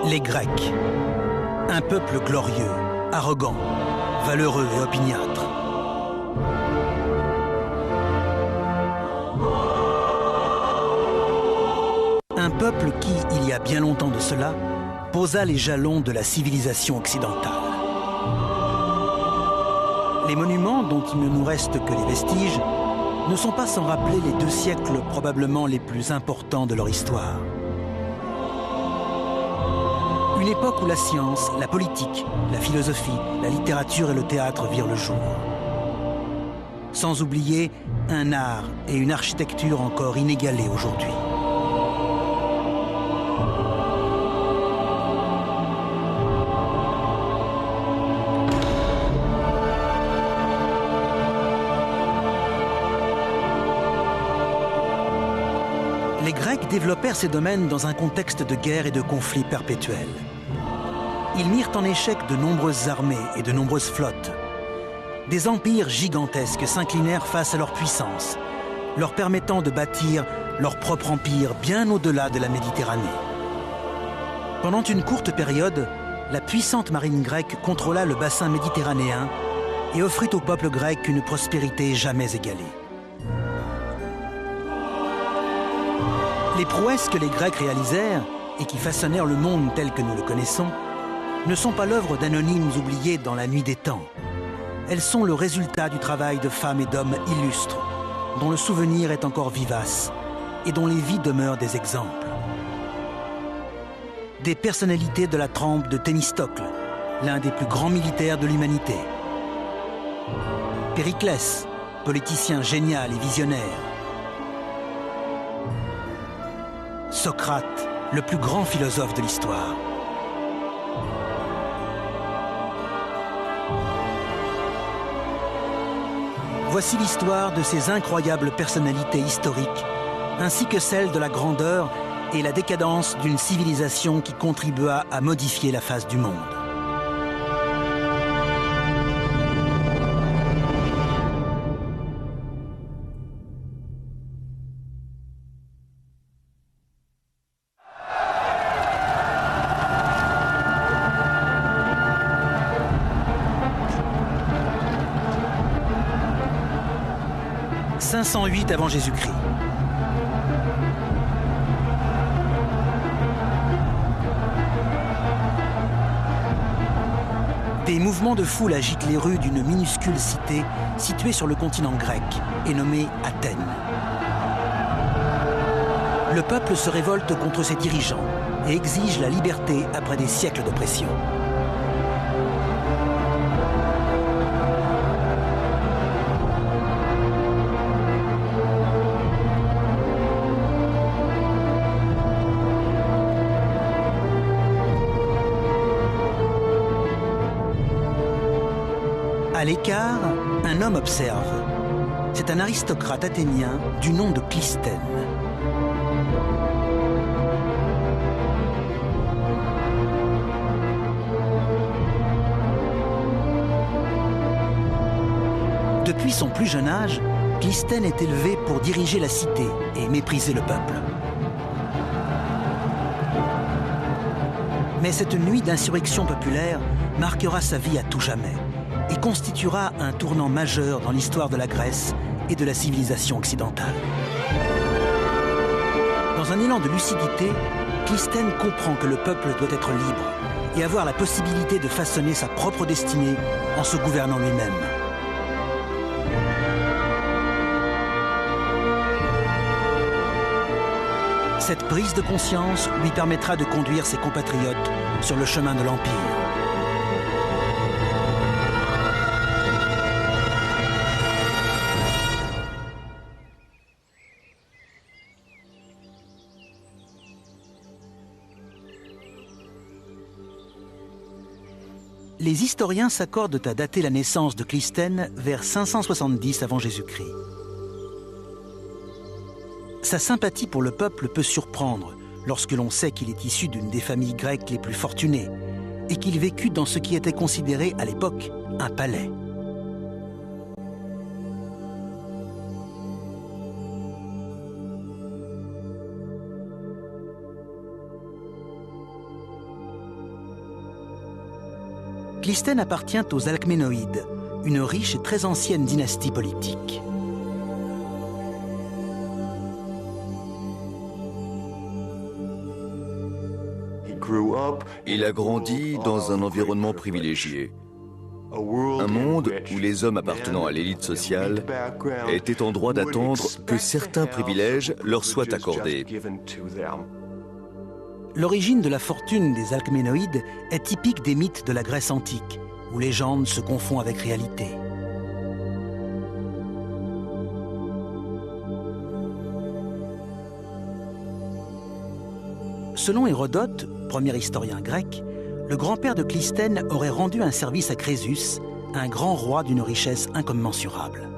Les Grecs, un peuple glorieux, arrogant, valeureux et opiniâtre. Un peuple qui, il y a bien longtemps de cela, posa les jalons de la civilisation occidentale. Les monuments, dont il ne nous reste que les vestiges, ne sont pas sans rappeler les 2 siècles probablement les plus importants de leur histoire. Une époque où la science, la politique, la philosophie, la littérature et le théâtre virent le jour. Sans oublier un art et une architecture encore inégalés aujourd'hui. Les Grecs développèrent ces domaines dans un contexte de guerre et de conflits perpétuels. Ils mirent en échec de nombreuses armées et de nombreuses flottes. Des empires gigantesques s'inclinèrent face à leur puissance, leur permettant de bâtir leur propre empire bien au-delà de la Méditerranée. Pendant une courte période, la puissante marine grecque contrôla le bassin méditerranéen et offrit au peuple grec une prospérité jamais égalée. Les prouesses que les Grecs réalisèrent et qui façonnèrent le monde tel que nous le connaissons ne sont pas l'œuvre d'anonymes oubliés dans la nuit des temps. Elles sont le résultat du travail de femmes et d'hommes illustres, dont le souvenir est encore vivace et dont les vies demeurent des exemples. Des personnalités de la trempe de Thémistocle, l'un des plus grands militaires de l'humanité. Périclès, politicien génial et visionnaire. Socrate, le plus grand philosophe de l'histoire. Voici l'histoire de ces incroyables personnalités historiques, ainsi que celle de la grandeur et la décadence d'une civilisation qui contribua à modifier la face du monde. « 508 avant Jésus-Christ. Des mouvements de foule agitent les rues d'une minuscule cité située sur le continent grec et nommée Athènes. Le peuple se révolte contre ses dirigeants et exige la liberté après des siècles d'oppression. À l'écart, un homme observe. C'est un aristocrate athénien du nom de Clisthène. Depuis son plus jeune âge, Clisthène est élevé pour diriger la cité et mépriser le peuple. Mais cette nuit d'insurrection populaire marquera sa vie à tout jamais et constituera un tournant majeur dans l'histoire de la Grèce et de la civilisation occidentale. Dans un élan de lucidité, Clisthène comprend que le peuple doit être libre et avoir la possibilité de façonner sa propre destinée en se gouvernant lui-même. Cette prise de conscience lui permettra de conduire ses compatriotes sur le chemin de l'Empire. Les historiens s'accordent à dater la naissance de Clisthène vers 570 avant Jésus-Christ. Sa sympathie pour le peuple peut surprendre lorsque l'on sait qu'il est issu d'une des familles grecques les plus fortunées et qu'il vécut dans ce qui était considéré à l'époque un palais. Clystène appartient aux Alcménoïdes, une riche et très ancienne dynastie politique. Il a grandi dans un environnement privilégié, un monde où les hommes appartenant à l'élite sociale étaient en droit d'attendre que certains privilèges leur soient accordés. L'origine de la fortune des Alcménoïdes est typique des mythes de la Grèce antique, où légende se confond avec réalité. Selon Hérodote, premier historien grec, le grand-père de Clystène aurait rendu un service à Crésus, un grand roi d'une richesse incommensurable.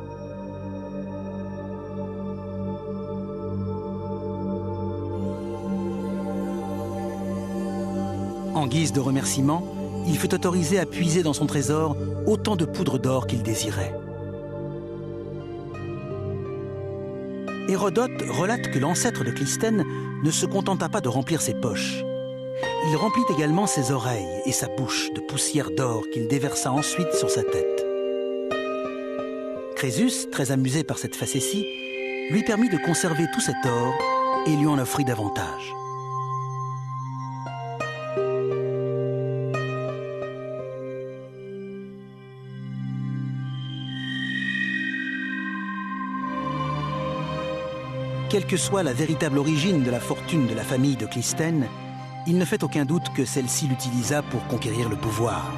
En guise de remerciement, il fut autorisé à puiser dans son trésor autant de poudre d'or qu'il désirait. Hérodote relate que l'ancêtre de Clystène ne se contenta pas de remplir ses poches. Il remplit également ses oreilles et sa bouche de poussière d'or qu'il déversa ensuite sur sa tête. Crésus, très amusé par cette facétie, lui permit de conserver tout cet or et lui en offrit davantage. Quelle que soit la véritable origine de la fortune de la famille de Clystène, il ne fait aucun doute que celle-ci l'utilisa pour conquérir le pouvoir.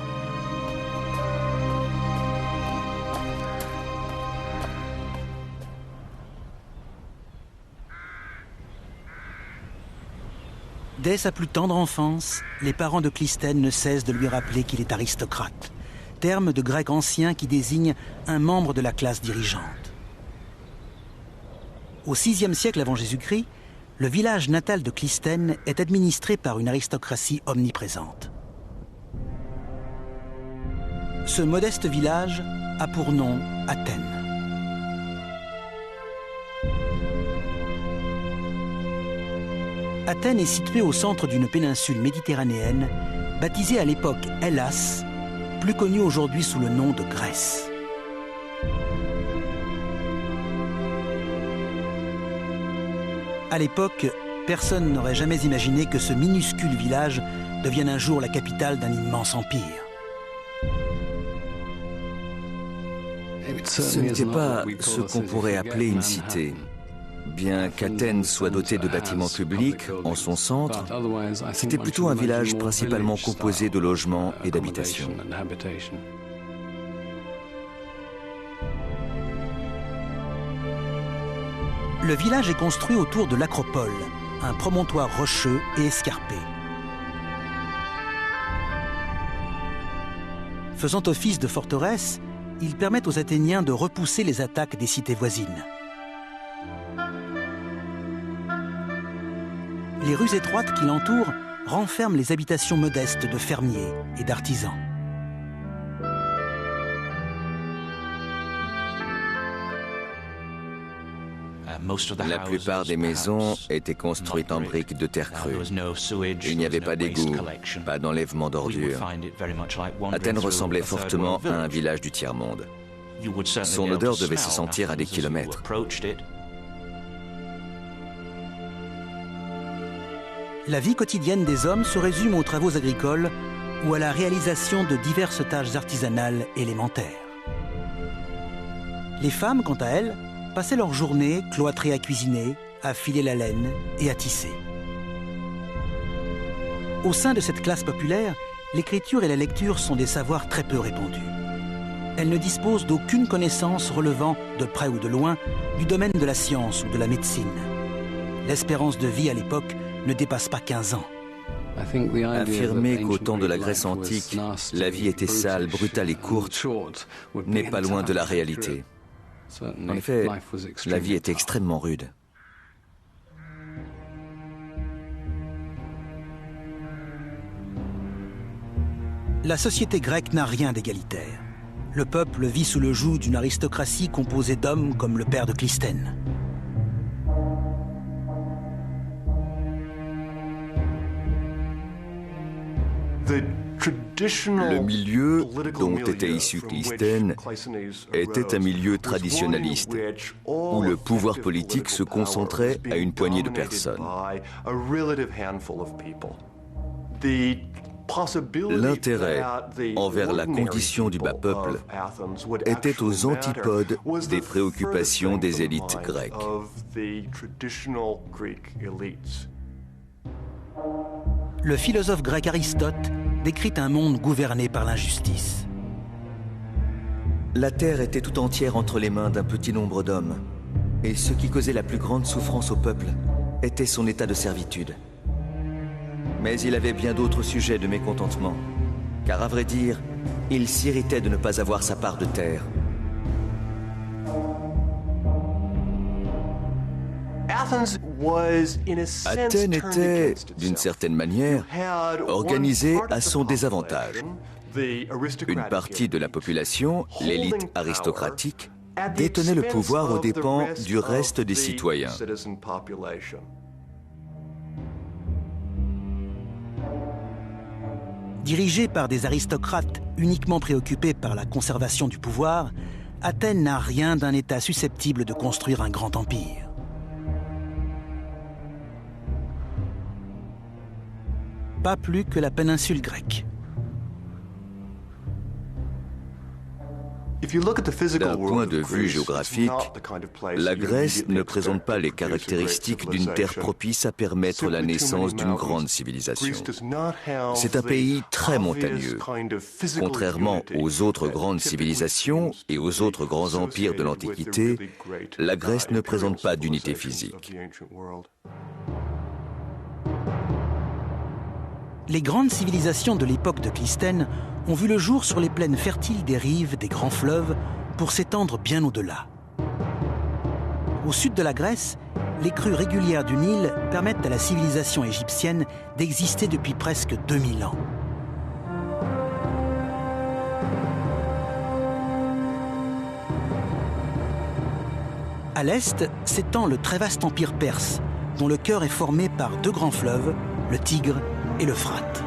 Dès sa plus tendre enfance, les parents de Clystène ne cessent de lui rappeler qu'il est aristocrate, terme de grec ancien qui désigne un membre de la classe dirigeante. Au VIe siècle avant Jésus-Christ, le village natal de Clystène est administré par une aristocratie omniprésente. Ce modeste village a pour nom Athènes. Athènes est située au centre d'une péninsule méditerranéenne, baptisée à l'époque Hellas, plus connue aujourd'hui sous le nom de Grèce. À l'époque, personne n'aurait jamais imaginé que ce minuscule village devienne un jour la capitale d'un immense empire. Ce n'était pas ce qu'on pourrait appeler une cité. Bien qu'Athènes soit dotée de bâtiments publics en son centre, c'était plutôt un village principalement composé de logements et d'habitations. Le village est construit autour de l'Acropole, un promontoire rocheux et escarpé. Faisant office de forteresse, il permet aux Athéniens de repousser les attaques des cités voisines. Les rues étroites qui l'entourent renferment les habitations modestes de fermiers et d'artisans. La plupart des maisons étaient construites en briques de terre crue. Il n'y avait pas d'égout, pas d'enlèvement d'ordures. Athènes ressemblait fortement à un village du tiers-monde. Son odeur devait se sentir à des kilomètres. La vie quotidienne des hommes se résume aux travaux agricoles ou à la réalisation de diverses tâches artisanales élémentaires. Les femmes, quant à elles, passaient leur journée cloîtrées à cuisiner, à filer la laine et à tisser. Au sein de cette classe populaire, l'écriture et la lecture sont des savoirs très peu répandus. Elles ne disposent d'aucune connaissance relevant, de près ou de loin, du domaine de la science ou de la médecine. L'espérance de vie à l'époque ne dépasse pas 15 ans. Affirmer qu'au temps de la Grèce antique, la vie était sale, brutale et courte n'est pas loin de la réalité. En effet, la vie était extrêmement rude. La société grecque n'a rien d'égalitaire. Le peuple vit sous le joug d'une aristocratie composée d'hommes comme le père de Clystène. Le milieu dont était issu Clisthène était un milieu traditionnaliste, où le pouvoir politique se concentrait à une poignée de personnes. L'intérêt envers la condition du bas peuple était aux antipodes des préoccupations des élites grecques. Le philosophe grec Aristote décrit un monde gouverné par l'injustice. La terre était tout entière entre les mains d'un petit nombre d'hommes, et ce qui causait la plus grande souffrance au peuple était son état de servitude. Mais il avait bien d'autres sujets de mécontentement, car à vrai dire, il s'irritait de ne pas avoir sa part de terre. Athènes était, d'une certaine manière, organisée à son désavantage. Une partie de la population, l'élite aristocratique, détenait le pouvoir aux dépens du reste des citoyens. Dirigée par des aristocrates uniquement préoccupés par la conservation du pouvoir, Athènes n'a rien d'un État susceptible de construire un grand empire. Pas plus que la péninsule grecque. D'un point de vue géographique, la Grèce ne présente pas les caractéristiques d'une terre propice à permettre la naissance d'une grande civilisation. C'est un pays très montagneux. Contrairement aux autres grandes civilisations et aux autres grands empires de l'Antiquité, la Grèce ne présente pas d'unité physique. Les grandes civilisations de l'époque de Clisthène ont vu le jour sur les plaines fertiles des rives des grands fleuves pour s'étendre bien au-delà. Au sud de la Grèce, les crues régulières du Nil permettent à la civilisation égyptienne d'exister depuis presque 2000 ans. À l'est s'étend le très vaste empire perse, dont le cœur est formé par deux grands fleuves, le Tigre et l'Euphrate.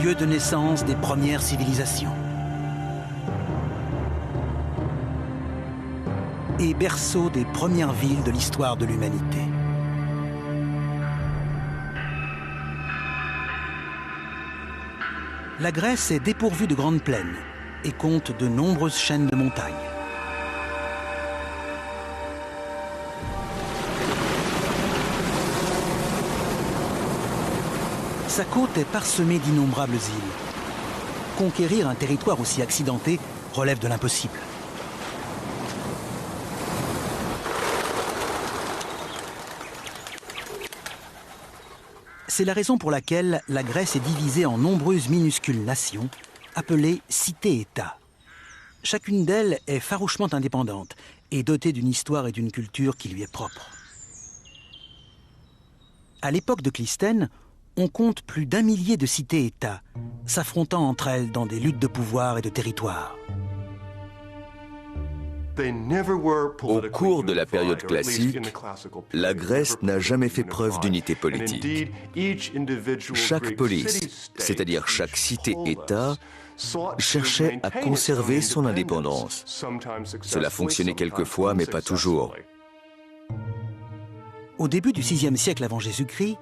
Lieu de naissance des premières civilisations. Et berceau des premières villes de l'histoire de l'humanité. La Grèce est dépourvue de grandes plaines et compte de nombreuses chaînes de montagnes. Sa côte est parsemée d'innombrables îles. Conquérir un territoire aussi accidenté relève de l'impossible. C'est la raison pour laquelle la Grèce est divisée en nombreuses minuscules nations, appelées cités-États. Chacune d'elles est farouchement indépendante et dotée d'une histoire et d'une culture qui lui est propre. À l'époque de Clisthène, on compte plus d'1 millier de cités-États, s'affrontant entre elles dans des luttes de pouvoir et de territoire. Au cours de la période classique, la Grèce n'a jamais fait preuve d'unité politique. Chaque polis, c'est-à-dire chaque cité-État, cherchait à conserver son indépendance. Cela fonctionnait quelquefois, mais pas toujours. Au début du VIe siècle avant Jésus-Christ,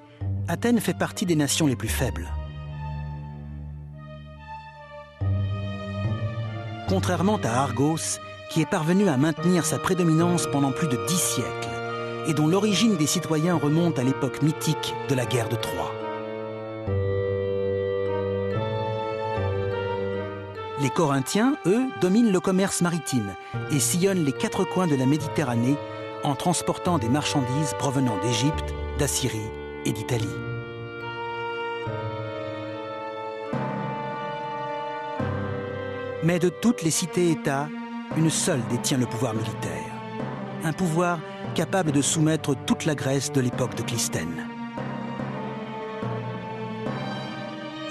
Athènes fait partie des nations les plus faibles. Contrairement à Argos, qui est parvenu à maintenir sa prédominance pendant plus de 10 siècles, et dont l'origine des citoyens remonte à l'époque mythique de la guerre de Troie. Les Corinthiens, eux, dominent le commerce maritime et sillonnent les 4 coins de la Méditerranée en transportant des marchandises provenant d'Égypte, d'Assyrie et d'Italie. Mais de toutes les cités-États, une seule détient le pouvoir militaire. Un pouvoir capable de soumettre toute la Grèce de l'époque de Clisthène.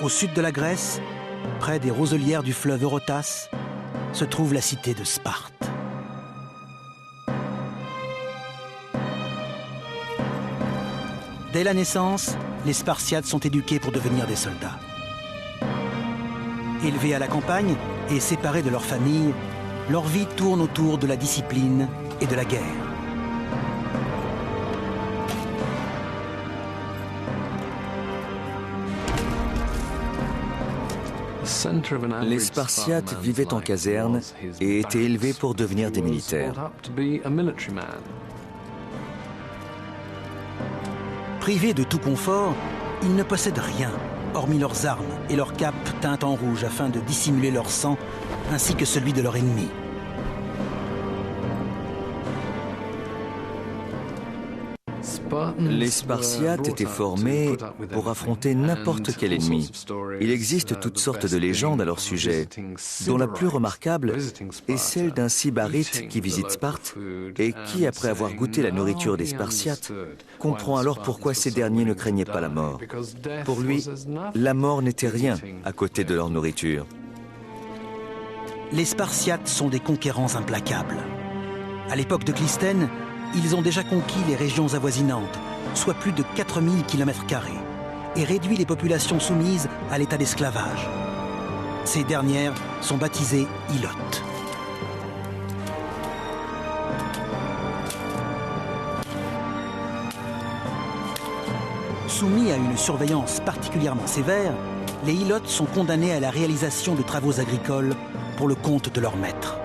Au sud de la Grèce, près des roselières du fleuve Eurotas, se trouve la cité de Sparte. Dès la naissance, les Spartiates sont éduqués pour devenir des soldats. Élevés à la campagne et séparés de leur famille, leur vie tourne autour de la discipline et de la guerre. Les Spartiates vivaient en caserne et étaient élevés pour devenir des militaires. Privés de tout confort, ils ne possèdent rien, hormis leurs armes et leurs capes teintes en rouge afin de dissimuler leur sang, ainsi que celui de leur ennemi. Les Spartiates étaient formés pour affronter n'importe quel ennemi. Il existe toutes sortes de légendes à leur sujet, dont la plus remarquable est celle d'un sybarite qui visite Sparte et qui, après avoir goûté la nourriture des Spartiates, comprend alors pourquoi ces derniers ne craignaient pas la mort. Pour lui, la mort n'était rien à côté de leur nourriture. Les Spartiates sont des conquérants implacables. À l'époque de Clisthène, ils ont déjà conquis les régions avoisinantes, soit plus de 4000 km², et réduit les populations soumises à l'état d'esclavage. Ces dernières sont baptisées ilotes. Soumis à une surveillance particulièrement sévère, les ilotes sont condamnés à la réalisation de travaux agricoles pour le compte de leur maître.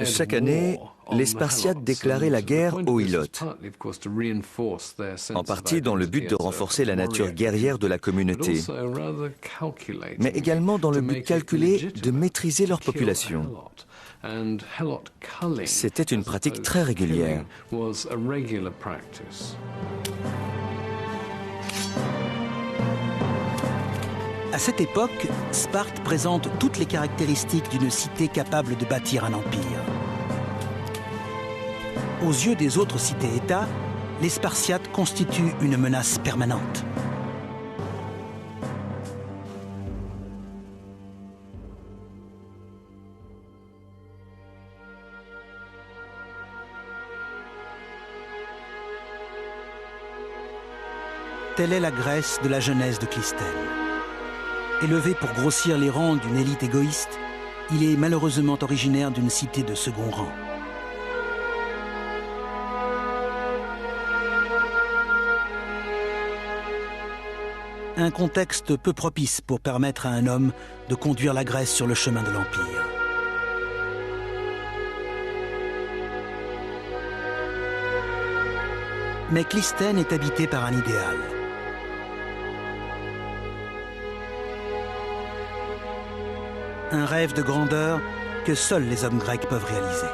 Chaque année, les Spartiates déclaraient la guerre aux Ilotes, en partie dans le but de renforcer la nature guerrière de la communauté, mais également dans le but calculé de maîtriser leur population. C'était une pratique très régulière. À cette époque, Sparte présente toutes les caractéristiques d'une cité capable de bâtir un empire. Aux yeux des autres cités-États, les Spartiates constituent une menace permanente. Telle est la Grèce de la jeunesse de Clisthène. Élevé pour grossir les rangs d'une élite égoïste, il est malheureusement originaire d'une cité de second rang. Un contexte peu propice pour permettre à un homme de conduire la Grèce sur le chemin de l'Empire. Mais Clisthène est habitée par un idéal. Un rêve de grandeur que seuls les hommes grecs peuvent réaliser.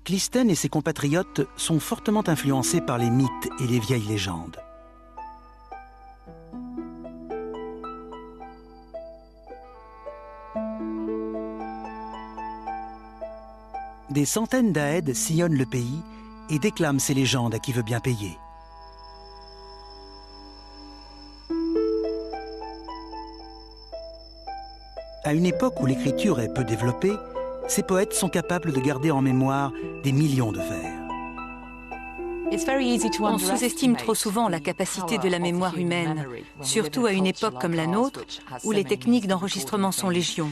Clisthène et ses compatriotes sont fortement influencés par les mythes et les vieilles légendes. Des centaines d'Aèdes sillonnent le pays et déclament ces légendes à qui veut bien payer. À une époque où l'écriture est peu développée, ces poètes sont capables de garder en mémoire des millions de vers. On sous-estime trop souvent la capacité de la mémoire humaine, surtout à une époque comme la nôtre, où les techniques d'enregistrement sont légion.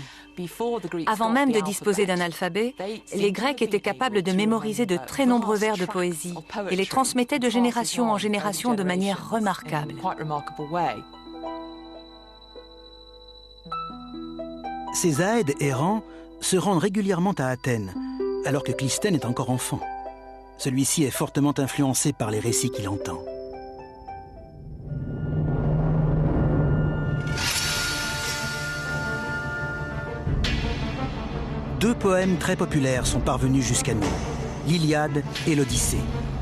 Avant même de disposer d'un alphabet, les Grecs étaient capables de mémoriser de très nombreux vers de poésie et les transmettaient de génération en génération de manière remarquable. Ces Aèdes errants se rendent régulièrement à Athènes, alors que Clisthène est encore enfant. Celui-ci est fortement influencé par les récits qu'il entend. Deux poèmes très populaires sont parvenus jusqu'à nous, l'Iliade et l'Odyssée,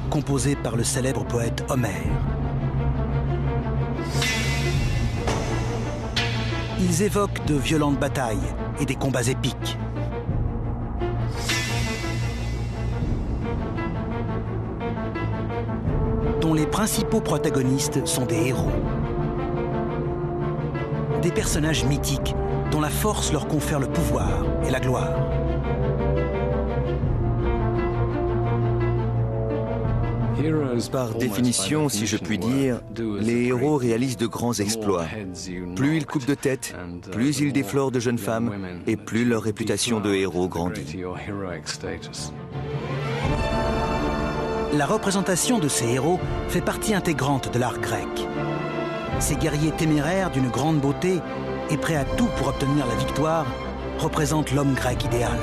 composés par le célèbre poète Homère. Ils évoquent de violentes batailles et des combats épiques. Dont les principaux protagonistes sont des héros. Des personnages mythiques dont la force leur confère le pouvoir et la gloire. Par définition, si je puis dire, les héros réalisent de grands exploits. Plus ils coupent de tête, plus ils déflorent de jeunes femmes, et plus leur réputation de héros grandit. La représentation de ces héros fait partie intégrante de l'art grec. Ces guerriers téméraires d'une grande beauté et prêts à tout pour obtenir la victoire représentent l'homme grec idéal.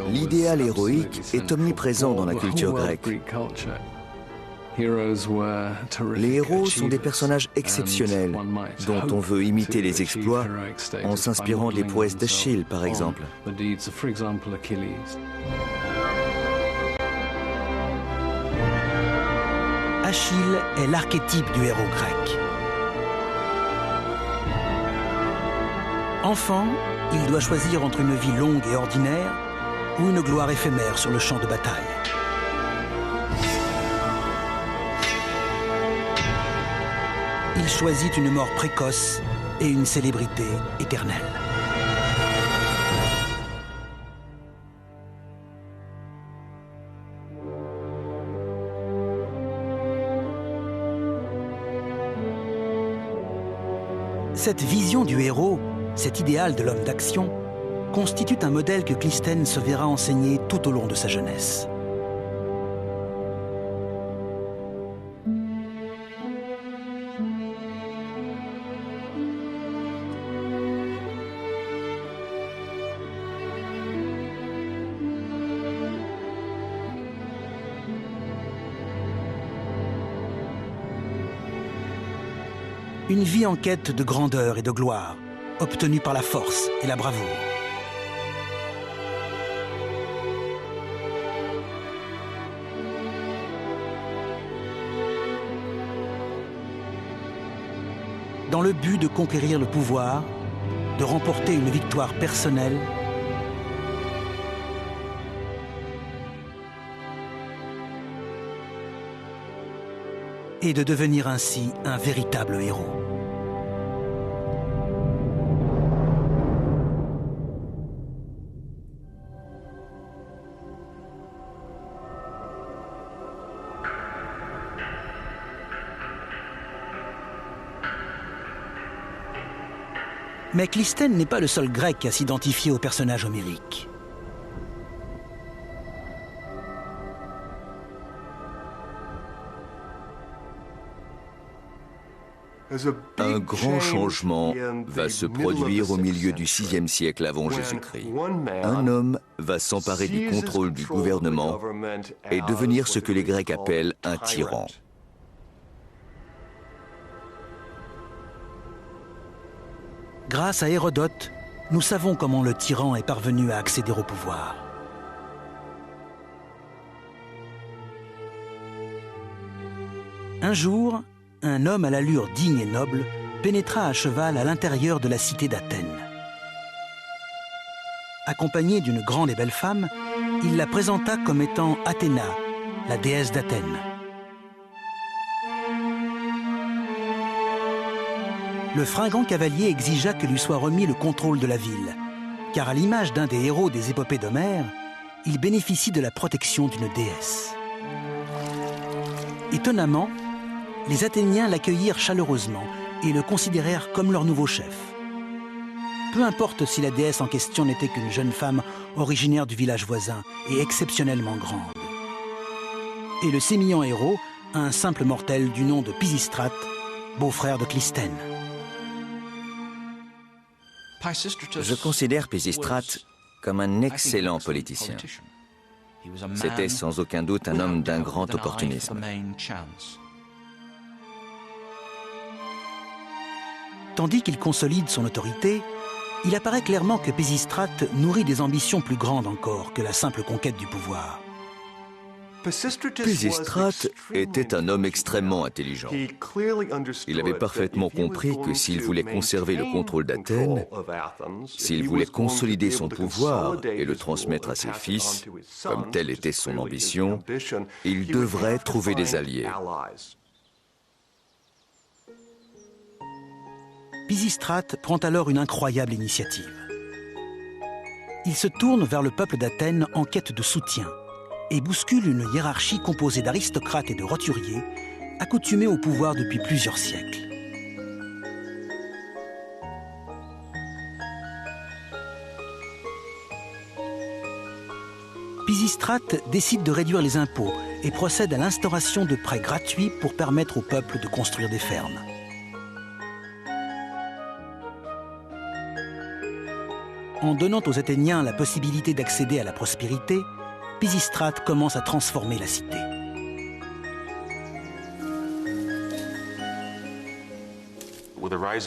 L'idéal héroïque est omniprésent dans la culture grecque. Les héros sont des personnages exceptionnels dont on veut imiter les exploits en s'inspirant des prouesses d'Achille, par exemple. Achille est l'archétype du héros grec. Enfant, il doit choisir entre une vie longue et ordinaire ou une gloire éphémère sur le champ de bataille. Il choisit une mort précoce et une célébrité éternelle. Cette vision du héros, cet idéal de l'homme d'action, constitue un modèle que Clisthène se verra enseigner tout au long de sa jeunesse. Une vie en quête de grandeur et de gloire, obtenue par la force et la bravoure. Dans le but de conquérir le pouvoir, de remporter une victoire personnelle, et de devenir ainsi un véritable héros. Mais Clisthène n'est pas le seul grec à s'identifier au personnage homérique. Un grand changement va se produire au milieu du VIe siècle avant Jésus-Christ. Un homme va s'emparer du contrôle du gouvernement et devenir ce que les Grecs appellent un tyran. Grâce à Hérodote, nous savons comment le tyran est parvenu à accéder au pouvoir. Un jour, un homme à l'allure digne et noble pénétra à cheval à l'intérieur de la cité d'Athènes. Accompagné d'une grande et belle femme, il la présenta comme étant Athéna, la déesse d'Athènes. Le fringant cavalier exigea que lui soit remis le contrôle de la ville, car à l'image d'un des héros des épopées d'Homère, il bénéficie de la protection d'une déesse. Étonnamment, les Athéniens l'accueillirent chaleureusement et le considérèrent comme leur nouveau chef. Peu importe si la déesse en question n'était qu'une jeune femme originaire du village voisin et exceptionnellement grande. Et le sémillant héros, un simple mortel du nom de Pisistrate, beau-frère de Clisthène. Je considère Pisistrate comme un excellent politicien. C'était sans aucun doute un homme d'un grand opportunisme. Tandis qu'il consolide son autorité, il apparaît clairement que Pisistrate nourrit des ambitions plus grandes encore que la simple conquête du pouvoir. Pisistrate était un homme extrêmement intelligent. Il avait parfaitement compris que s'il voulait conserver le contrôle d'Athènes, s'il voulait consolider son pouvoir et le transmettre à ses fils, comme telle était son ambition, il devrait trouver des alliés. Pisistrate prend alors une incroyable initiative. Il se tourne vers le peuple d'Athènes en quête de soutien et bouscule une hiérarchie composée d'aristocrates et de roturiers, accoutumés au pouvoir depuis plusieurs siècles. Pisistrate décide de réduire les impôts et procède à l'instauration de prêts gratuits pour permettre au peuple de construire des fermes. En donnant aux Athéniens la possibilité d'accéder à la prospérité, Pisistrate commence à transformer la cité.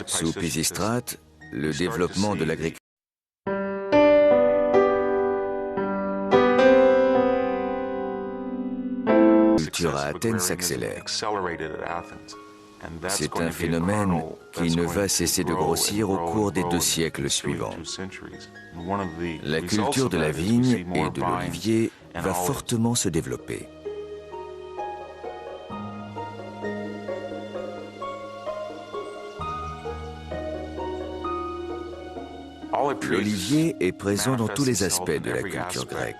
Sous Pisistrate, le développement de l'agriculture à Athènes s'accélère. C'est un phénomène qui ne va cesser de grossir au cours des 2 siècles suivants. La culture de la vigne et de l'olivier va fortement se développer. L'olivier est présent dans tous les aspects de la culture grecque.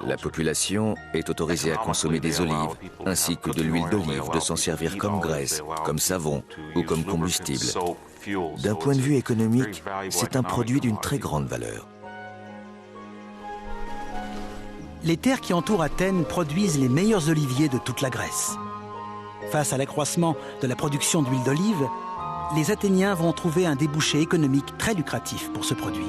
La population est autorisée à consommer des olives, ainsi que de l'huile d'olive, de s'en servir comme graisse, comme savon ou comme combustible. D'un point de vue économique, c'est un produit d'une très grande valeur. Les terres qui entourent Athènes produisent les meilleurs oliviers de toute la Grèce. Face à l'accroissement de la production d'huile d'olive, les Athéniens vont trouver un débouché économique très lucratif pour ce produit.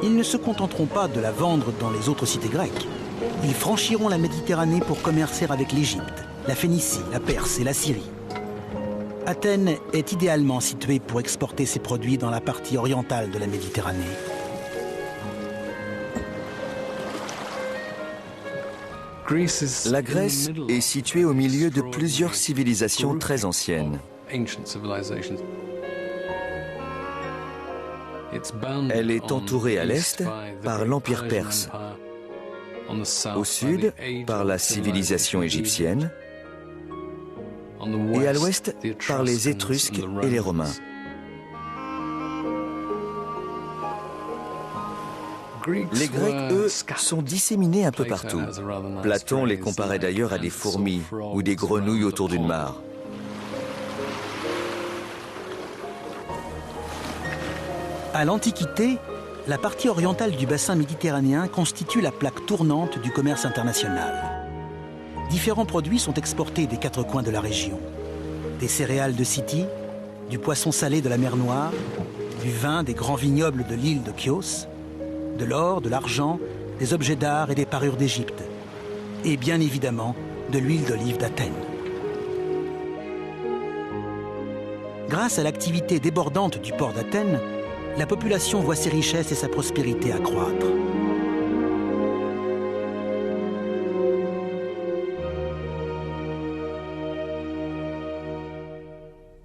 Ils ne se contenteront pas de la vendre dans les autres cités grecques. Ils franchiront la Méditerranée pour commercer avec l'Égypte, la Phénicie, la Perse et la Syrie. Athènes est idéalement située pour exporter ses produits dans la partie orientale de la Méditerranée. La Grèce est située au milieu de plusieurs civilisations très anciennes. Elle est entourée à l'est par l'Empire perse, au sud par la civilisation égyptienne et à l'ouest par les Étrusques et les Romains. Les Grecs, eux, sont disséminés un peu partout. Platon les comparait d'ailleurs à des fourmis ou des grenouilles autour d'une mare. À l'Antiquité, la partie orientale du bassin méditerranéen constitue la plaque tournante du commerce international. Différents produits sont exportés des 4 coins de la région. Des céréales de Scythie, du poisson salé de la mer Noire, du vin des grands vignobles de l'île de Chios, de l'or, de l'argent, des objets d'art et des parures d'Égypte. Et bien évidemment, de l'huile d'olive d'Athènes. Grâce à l'activité débordante du port d'Athènes, la population voit ses richesses et sa prospérité accroître.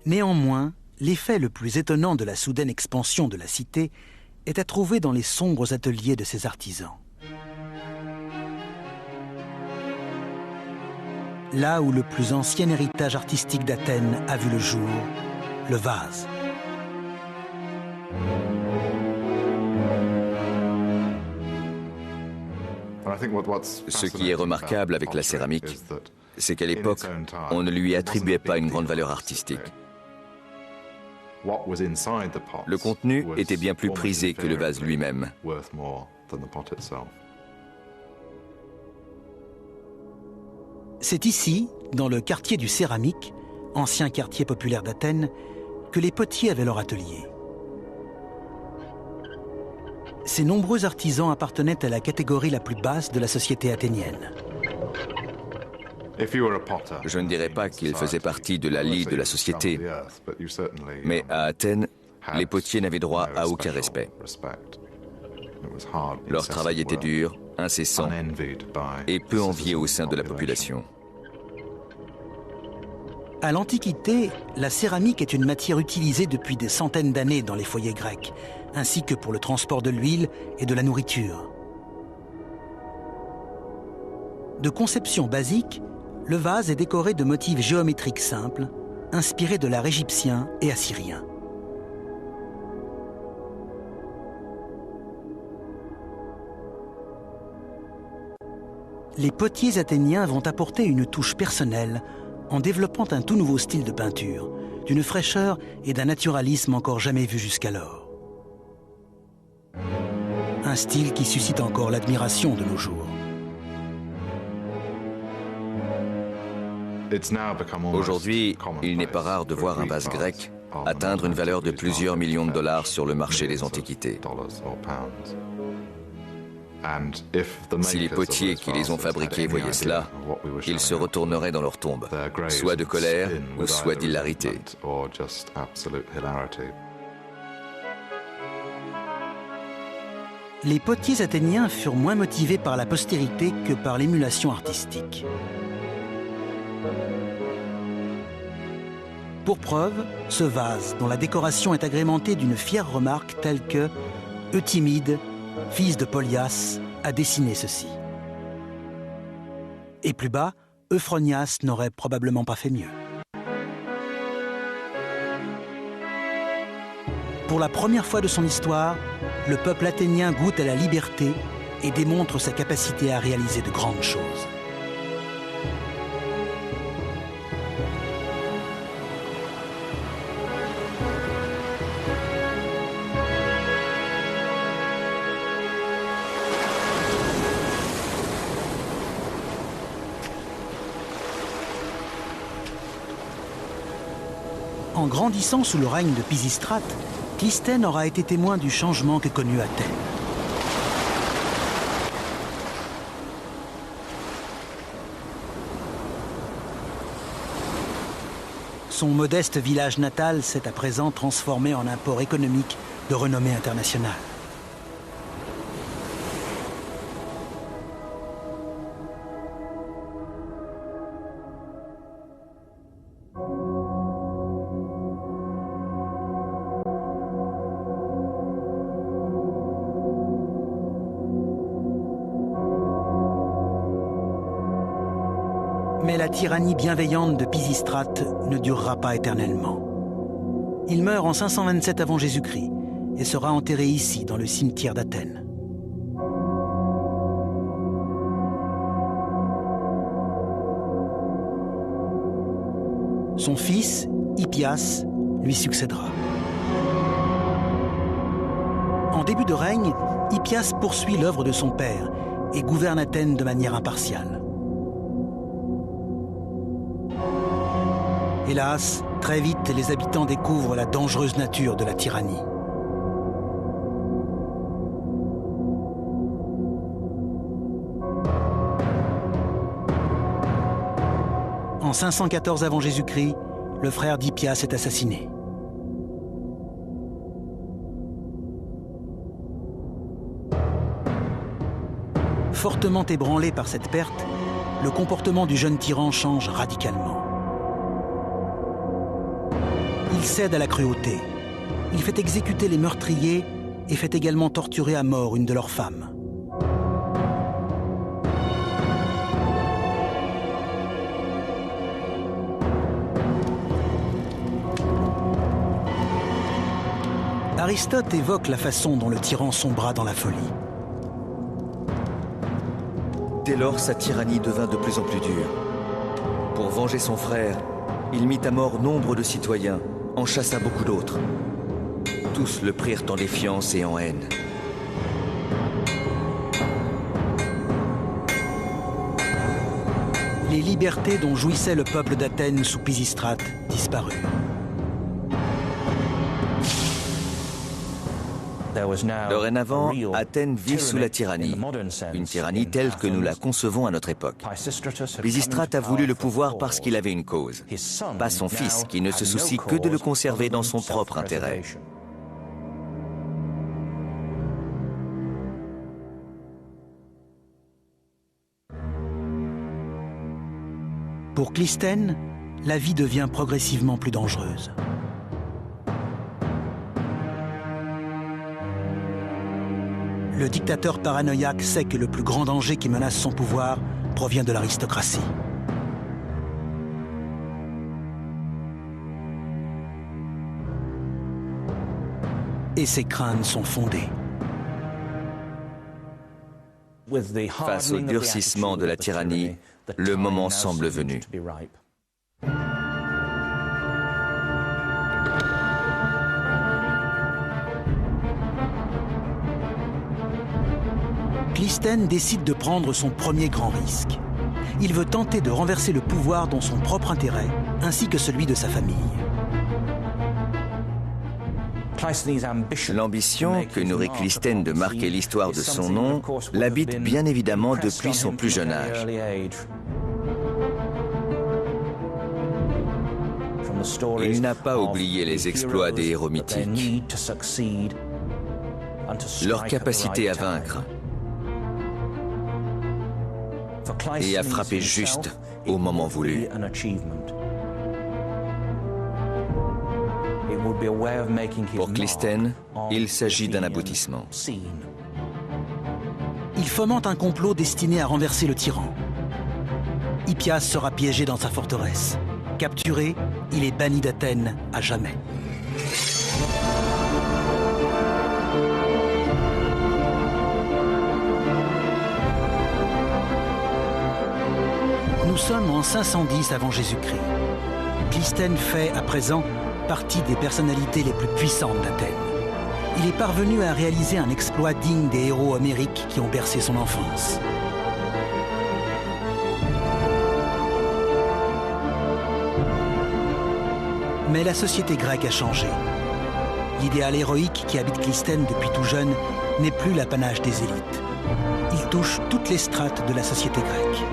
Néanmoins, l'effet le plus étonnant de la soudaine expansion de la cité est à trouver dans les sombres ateliers de ses artisans. Là où le plus ancien héritage artistique d'Athènes a vu le jour, le vase. Ce qui est remarquable avec la céramique, c'est qu'à l'époque, on ne lui attribuait pas une grande valeur artistique. Le contenu était bien plus prisé que le vase lui-même. C'est ici, dans le quartier du Céramique, ancien quartier populaire d'Athènes, que les potiers avaient leur atelier. Ces nombreux artisans appartenaient à la catégorie la plus basse de la société athénienne. Je ne dirais pas qu'il faisait partie de la lie de la société, mais à Athènes, les potiers n'avaient droit à aucun respect. Leur travail était dur, incessant et peu envié au sein de la population. À l'Antiquité, la céramique est une matière utilisée depuis des centaines d'années dans les foyers grecs, ainsi que pour le transport de l'huile et de la nourriture. De conception basique, le vase est décoré de motifs géométriques simples, inspirés de l'art égyptien et assyrien. Les potiers athéniens vont apporter une touche personnelle en développant un tout nouveau style de peinture, d'une fraîcheur et d'un naturalisme encore jamais vus jusqu'alors. Un style qui suscite encore l'admiration de nos jours. Aujourd'hui, il n'est pas rare de voir un vase grec atteindre une valeur de plusieurs millions de dollars sur le marché des antiquités. Si les potiers qui les ont fabriqués voyaient cela, ils se retourneraient dans leur tombe, soit de colère ou soit d'hilarité. Les potiers athéniens furent moins motivés par la postérité que par l'émulation artistique. Pour preuve, ce vase, dont la décoration est agrémentée d'une fière remarque telle que « Euthymide, fils de Polias, a dessiné ceci ». Et plus bas, Euphronias n'aurait probablement pas fait mieux. Pour la première fois de son histoire, le peuple athénien goûte à la liberté et démontre sa capacité à réaliser de grandes choses. En grandissant sous le règne de Pisistrate, Clisthène aura été témoin du changement que connut Athènes. Son modeste village natal s'est à présent transformé en un port économique de renommée internationale. Mais la tyrannie bienveillante de Pisistrate ne durera pas éternellement. Il meurt en 527 avant Jésus-Christ et sera enterré ici, dans le cimetière d'Athènes. Son fils, Hippias, lui succédera. En début de règne, Hippias poursuit l'œuvre de son père et gouverne Athènes de manière impartiale. Hélas, très vite, les habitants découvrent la dangereuse nature de la tyrannie. En 514 avant Jésus-Christ, le frère d'Hippias est assassiné. Fortement ébranlé par cette perte, le comportement du jeune tyran change radicalement. Il cède à la cruauté. Il fait exécuter les meurtriers et fait également torturer à mort une de leurs femmes. Aristote évoque la façon dont le tyran sombra dans la folie. Dès lors, sa tyrannie devint de plus en plus dure. Pour venger son frère, il mit à mort nombre de citoyens, en chassa beaucoup d'autres. Tous le prirent en défiance et en haine. Les libertés dont jouissait le peuple d'Athènes sous Pisistrate disparurent. Dorénavant, Athènes vit sous la tyrannie, une tyrannie telle que nous la concevons à notre époque. Pisistrate a voulu le pouvoir parce qu'il avait une cause, pas son fils qui ne se soucie que de le conserver dans son propre intérêt. Pour Clisthène, la vie devient progressivement plus dangereuse. Le dictateur paranoïaque sait que le plus grand danger qui menace son pouvoir provient de l'aristocratie. Et ses craintes sont fondées. Face au durcissement de la tyrannie, le moment semble venu. Clisthène décide de prendre son premier grand risque. Il veut tenter de renverser le pouvoir dans son propre intérêt, ainsi que celui de sa famille. L'ambition que nourrit Clisthène de marquer l'histoire de son nom l'habite bien évidemment depuis son plus jeune âge. Il n'a pas oublié les exploits des héros mythiques, leur capacité à vaincre et à frapper juste au moment voulu. Pour Clisthène, il s'agit d'un aboutissement. Il fomente un complot destiné à renverser le tyran. Hippias sera piégé dans sa forteresse. Capturé, il est banni d'Athènes à jamais. Nous sommes en 510 avant Jésus-Christ. Clisthène fait, à présent, partie des personnalités les plus puissantes d'Athènes. Il est parvenu à réaliser un exploit digne des héros homériques qui ont bercé son enfance. Mais la société grecque a changé. L'idéal héroïque qui habite Clisthène depuis tout jeune n'est plus l'apanage des élites. Il touche toutes les strates de la société grecque.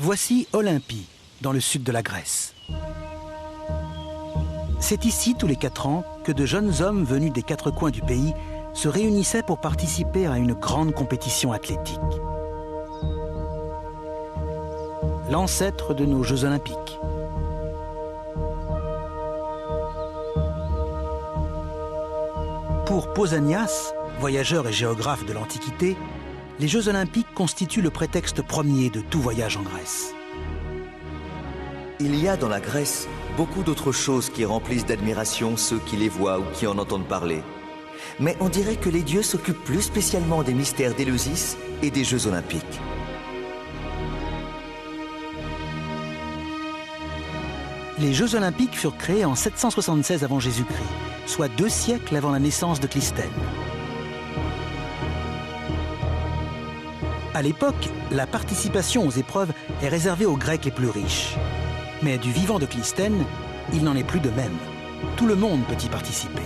Voici Olympie, dans le sud de la Grèce. C'est ici, tous les 4 ans, que de jeunes hommes venus des 4 coins du pays se réunissaient pour participer à une grande compétition athlétique. L'ancêtre de nos Jeux olympiques. Pour Pausanias, voyageur et géographe de l'Antiquité, les Jeux olympiques constituent le prétexte premier de tout voyage en Grèce. Il y a dans la Grèce beaucoup d'autres choses qui remplissent d'admiration ceux qui les voient ou qui en entendent parler. Mais on dirait que les dieux s'occupent plus spécialement des mystères d'Éleusis et des Jeux olympiques. Les Jeux olympiques furent créés en 776 avant Jésus-Christ, soit 2 siècles avant la naissance de Clisthène. À l'époque, la participation aux épreuves est réservée aux Grecs les plus riches. Mais du vivant de Clisthène, il n'en est plus de même. Tout le monde peut y participer.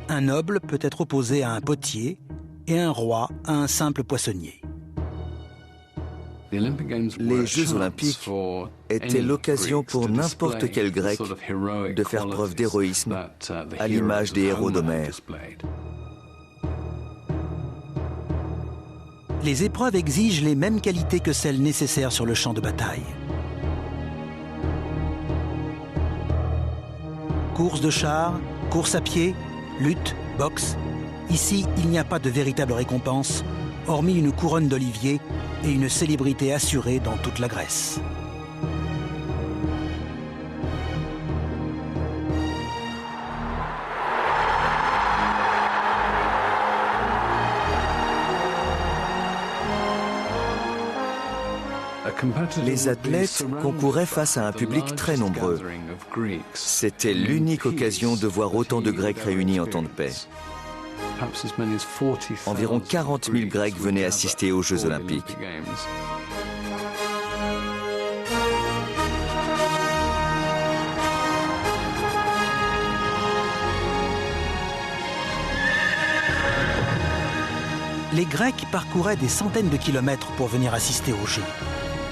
Un noble peut être opposé à un potier et un roi à un simple poissonnier. Les Jeux olympiques étaient l'occasion pour n'importe quel Grec de faire preuve d'héroïsme à l'image des héros d'Homère. Les épreuves exigent les mêmes qualités que celles nécessaires sur le champ de bataille. Course de chars, course à pied, lutte, boxe. Ici, il n'y a pas de véritable récompense, hormis une couronne d'olivier et une célébrité assurée dans toute la Grèce. Les athlètes concouraient face à un public très nombreux. C'était l'unique occasion de voir autant de Grecs réunis en temps de paix. Environ 40 000 Grecs venaient assister aux Jeux olympiques. Les Grecs parcouraient des centaines de kilomètres pour venir assister aux Jeux.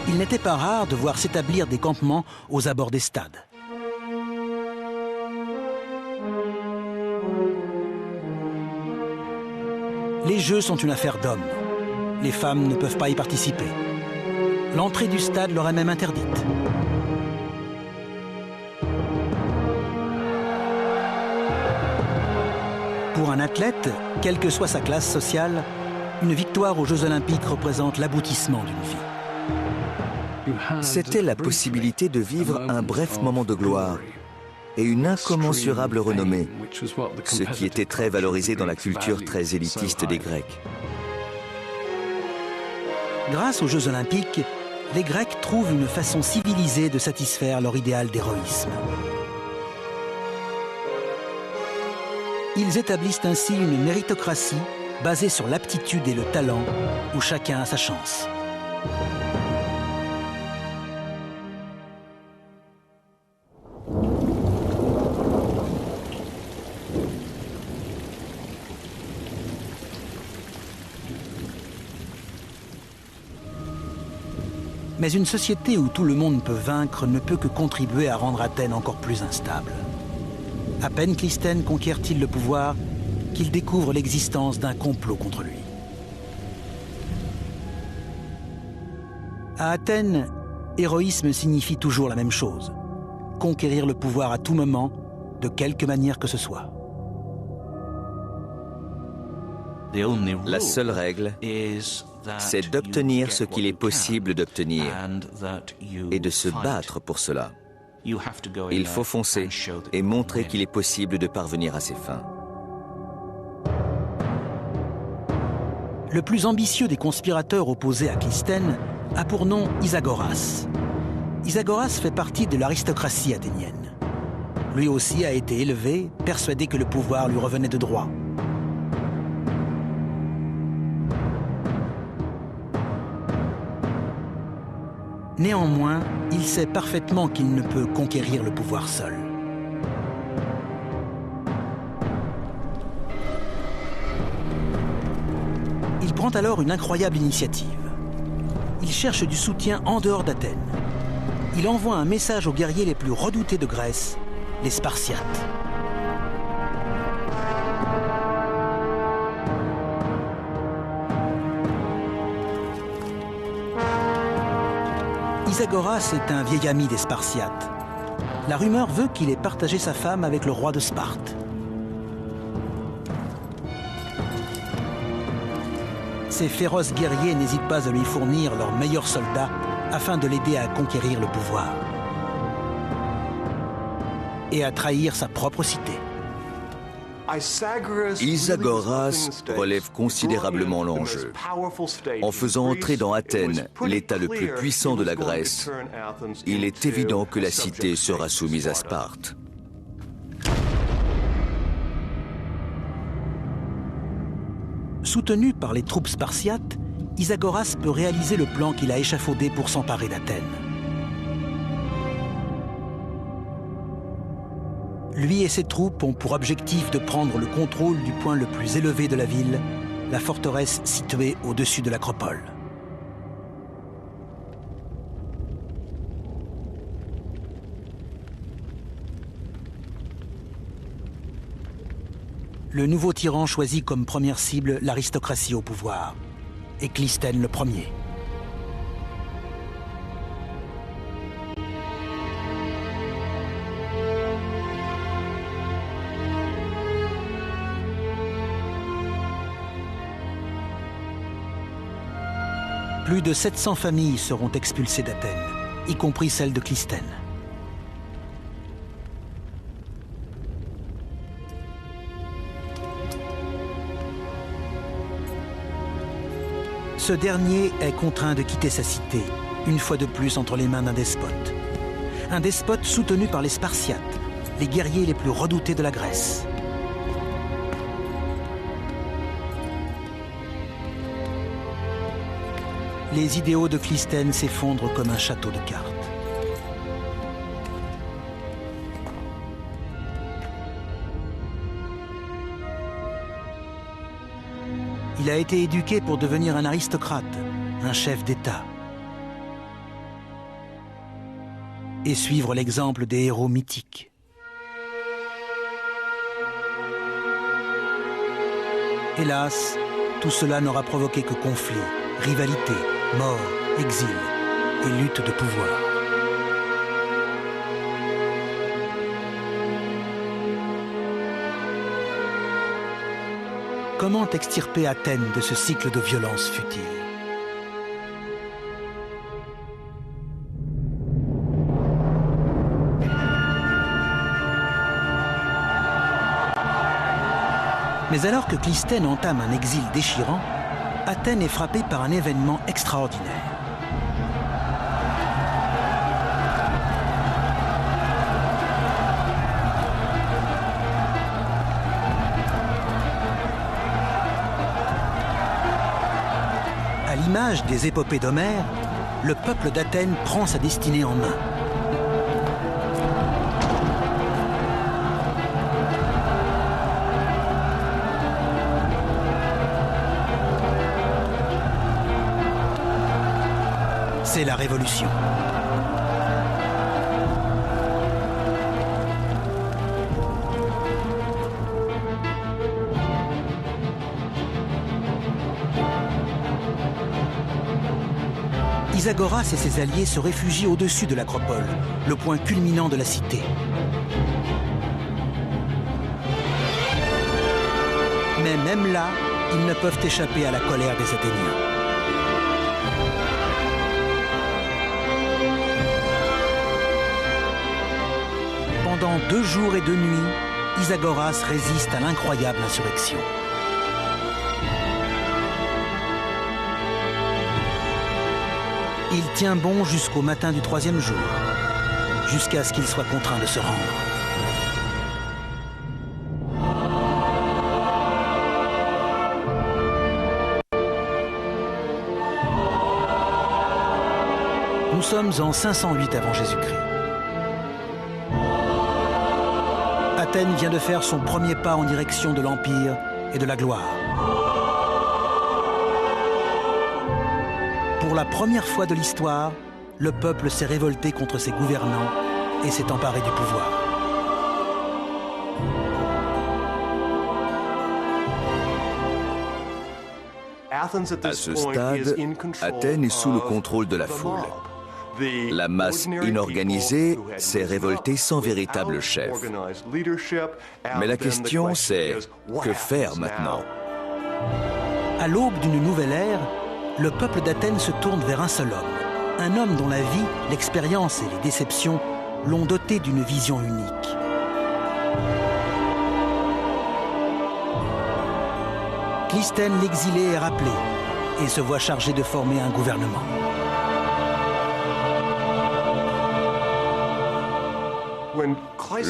Il n'était pas rare de voir s'établir des campements aux abords des stades. Les jeux sont une affaire d'hommes. Les femmes ne peuvent pas y participer. L'entrée du stade leur est même interdite. Pour un athlète, quelle que soit sa classe sociale, une victoire aux Jeux Olympiques représente l'aboutissement d'une vie. C'était la possibilité de vivre un bref moment de gloire et une incommensurable renommée, ce qui était très valorisé dans la culture très élitiste des Grecs. Grâce aux Jeux Olympiques, les Grecs trouvent une façon civilisée de satisfaire leur idéal d'héroïsme. Ils établissent ainsi une méritocratie basée sur l'aptitude et le talent, où chacun a sa chance. Mais une société où tout le monde peut vaincre ne peut que contribuer à rendre Athènes encore plus instable. À peine Clisthène conquiert-il le pouvoir qu'il découvre l'existence d'un complot contre lui. À Athènes, héroïsme signifie toujours la même chose. Conquérir le pouvoir à tout moment, de quelque manière que ce soit. La seule règle, c'est d'obtenir ce qu'il est possible d'obtenir et de se battre pour cela. Il faut foncer et montrer qu'il est possible de parvenir à ses fins. Le plus ambitieux des conspirateurs opposés à Clisthène a pour nom Isagoras. Isagoras fait partie de l'aristocratie athénienne. Lui aussi a été élevé, persuadé que le pouvoir lui revenait de droit. Néanmoins, il sait parfaitement qu'il ne peut conquérir le pouvoir seul. Il prend alors une incroyable initiative. Il cherche du soutien en dehors d'Athènes. Il envoie un message aux guerriers les plus redoutés de Grèce, les Spartiates. Isagoras est un vieil ami des Spartiates. La rumeur veut qu'il ait partagé sa femme avec le roi de Sparte. Ces féroces guerriers n'hésitent pas à lui fournir leurs meilleurs soldats afin de l'aider à conquérir le pouvoir et à trahir sa propre cité. Isagoras relève considérablement l'enjeu. En faisant entrer dans Athènes l'État le plus puissant de la Grèce, il est évident que la cité sera soumise à Sparte. Soutenu par les troupes spartiates, Isagoras peut réaliser le plan qu'il a échafaudé pour s'emparer d'Athènes. Lui et ses troupes ont pour objectif de prendre le contrôle du point le plus élevé de la ville, la forteresse située au-dessus de l'acropole. Le nouveau tyran choisit comme première cible l'aristocratie au pouvoir, et Clisthène le premier. Plus de 700 familles seront expulsées d'Athènes, y compris celle de Clisthène. Ce dernier est contraint de quitter sa cité, une fois de plus entre les mains d'un despote. Un despote soutenu par les Spartiates, les guerriers les plus redoutés de la Grèce. Les idéaux de Clisthène s'effondrent comme un château de cartes. Il a été éduqué pour devenir un aristocrate, un chef d'État. Et suivre l'exemple des héros mythiques. Hélas, tout cela n'aura provoqué que conflits, rivalités, morts, exil et lutte de pouvoir. Comment extirper Athènes de ce cycle de violence futile? Mais alors que Clisthène entame un exil déchirant, Athènes est frappée par un événement extraordinaire. À l'image des épopées d'Homère, le peuple d'Athènes prend sa destinée en main. C'est la révolution. Isagoras et ses alliés se réfugient au-dessus de l'acropole, le point culminant de la cité. Mais même là, ils ne peuvent échapper à la colère des Athéniens. Pendant 2 jours et 2 nuits, Isagoras résiste à l'incroyable insurrection. Il tient bon jusqu'au matin du 3e jour, jusqu'à ce qu'il soit contraint de se rendre. Nous sommes en 508 avant Jésus-Christ. Athènes vient de faire son premier pas en direction de l'Empire et de la gloire. Pour la première fois de l'histoire, le peuple s'est révolté contre ses gouvernants et s'est emparé du pouvoir. À ce stade, Athènes est sous le contrôle de la foule. La masse inorganisée s'est révoltée sans véritable chef. Mais la question, c'est que faire maintenant? À l'aube d'une nouvelle ère, le peuple d'Athènes se tourne vers un seul homme. Un homme dont la vie, l'expérience et les déceptions l'ont doté d'une vision unique. Clisthène l'exilé est rappelé et se voit chargé de former un gouvernement.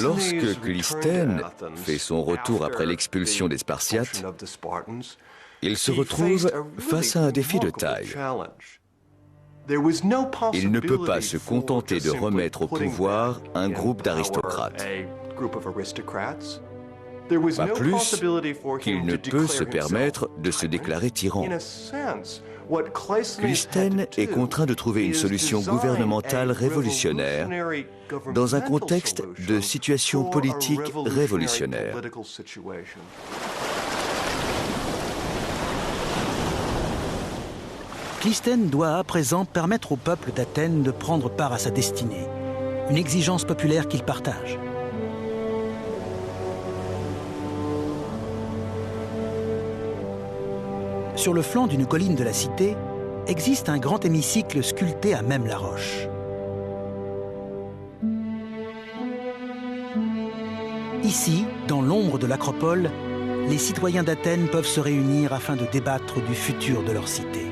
Lorsque Clisthène fait son retour après l'expulsion des Spartiates, il se retrouve face à un défi de taille. Il ne peut pas se contenter de remettre au pouvoir un groupe d'aristocrates. Pas plus qu'il ne peut se permettre de se déclarer tyran. Clisthène est contraint de trouver une solution gouvernementale révolutionnaire dans un contexte de situation politique révolutionnaire. Clisthène doit à présent permettre au peuple d'Athènes de prendre part à sa destinée, une exigence populaire qu'il partage. Sur le flanc d'une colline de la cité, existe un grand hémicycle sculpté à même la roche. Ici, dans l'ombre de l'acropole, les citoyens d'Athènes peuvent se réunir afin de débattre du futur de leur cité.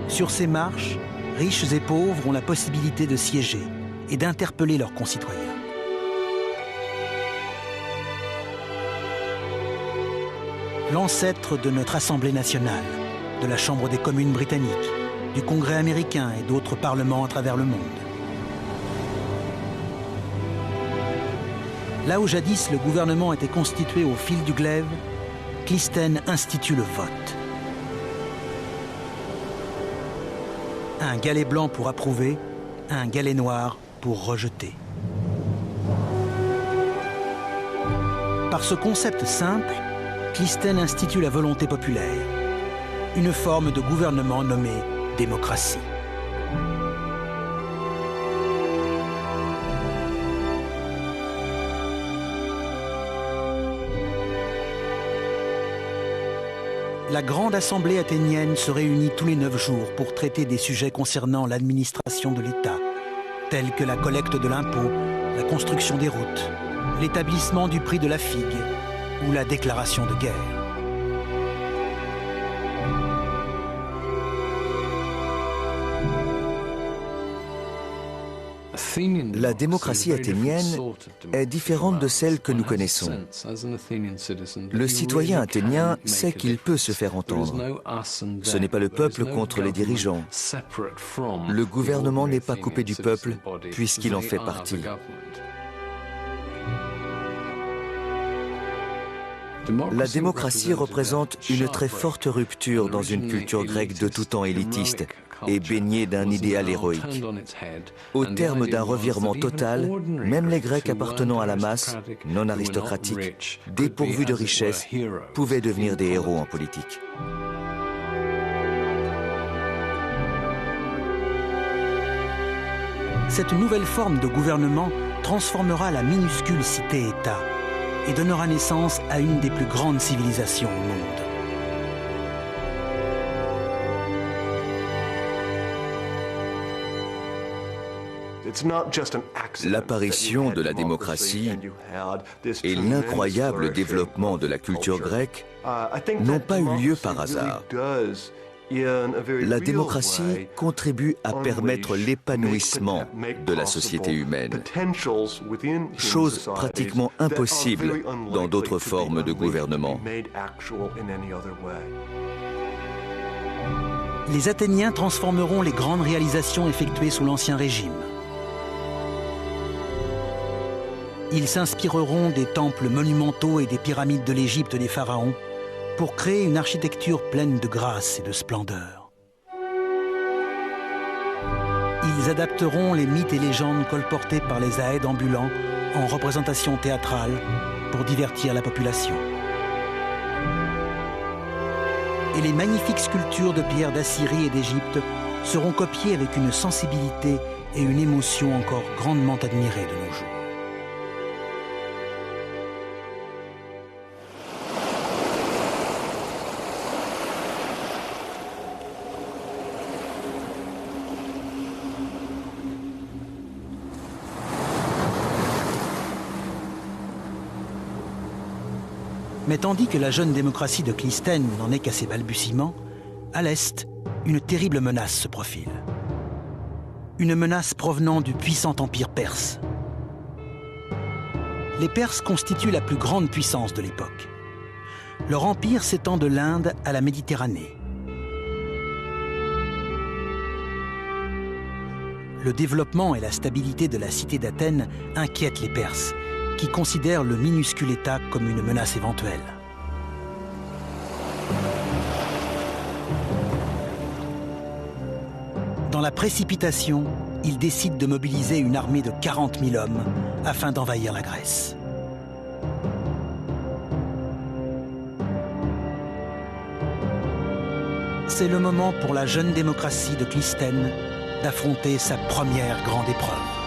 Sur ces marches, riches et pauvres ont la possibilité de siéger et d'interpeller leurs concitoyens. L'ancêtre de notre Assemblée nationale, de la Chambre des communes britanniques, du Congrès américain et d'autres parlements à travers le monde. Là où jadis le gouvernement était constitué au fil du glaive, Clisthène institue le vote. Un galet blanc pour approuver, un galet noir pour rejeter. Par ce concept simple, Clisthène institue la volonté populaire, une forme de gouvernement nommée démocratie. La Grande Assemblée athénienne se réunit tous les 9 jours pour traiter des sujets concernant l'administration de l'État, tels que la collecte de l'impôt, la construction des routes, l'établissement du prix de la figue ou la déclaration de guerre. La démocratie athénienne est différente de celle que nous connaissons. Le citoyen athénien sait qu'il peut se faire entendre. Ce n'est pas le peuple contre les dirigeants. Le gouvernement n'est pas coupé du peuple puisqu'il en fait partie. La démocratie représente une très forte rupture dans une culture grecque de tout temps élitiste et baignée d'un idéal héroïque. Au terme d'un revirement total, même les Grecs appartenant à la masse, non aristocratique, dépourvus de richesse, pouvaient devenir des héros en politique. Cette nouvelle forme de gouvernement transformera la minuscule cité-État et donnera naissance à une des plus grandes civilisations au monde. L'apparition de la démocratie et l'incroyable développement de la culture grecque n'ont pas eu lieu par hasard. La démocratie contribue à permettre l'épanouissement de la société humaine, chose pratiquement impossible dans d'autres formes de gouvernement. Les Athéniens transformeront les grandes réalisations effectuées sous l'Ancien Régime. Ils s'inspireront des temples monumentaux et des pyramides de l'Égypte des pharaons pour créer une architecture pleine de grâce et de splendeur. Ils adapteront les mythes et légendes colportés par les aèdes ambulants en représentation théâtrale pour divertir la population. Et les magnifiques sculptures de pierre d'Assyrie et d'Égypte seront copiées avec une sensibilité et une émotion encore grandement admirées de nos jours. Mais tandis que la jeune démocratie de Clisthène n'en est qu'à ses balbutiements, à l'Est, une terrible menace se profile. Une menace provenant du puissant empire perse. Les Perses constituent la plus grande puissance de l'époque. Leur empire s'étend de l'Inde à la Méditerranée. Le développement et la stabilité de la cité d'Athènes inquiètent les Perses, qui considèrent le minuscule État comme une menace éventuelle. Dans la précipitation, ils décident de mobiliser une armée de 40 000 hommes afin d'envahir la Grèce. C'est le moment pour la jeune démocratie de Clisthène d'affronter sa première grande épreuve.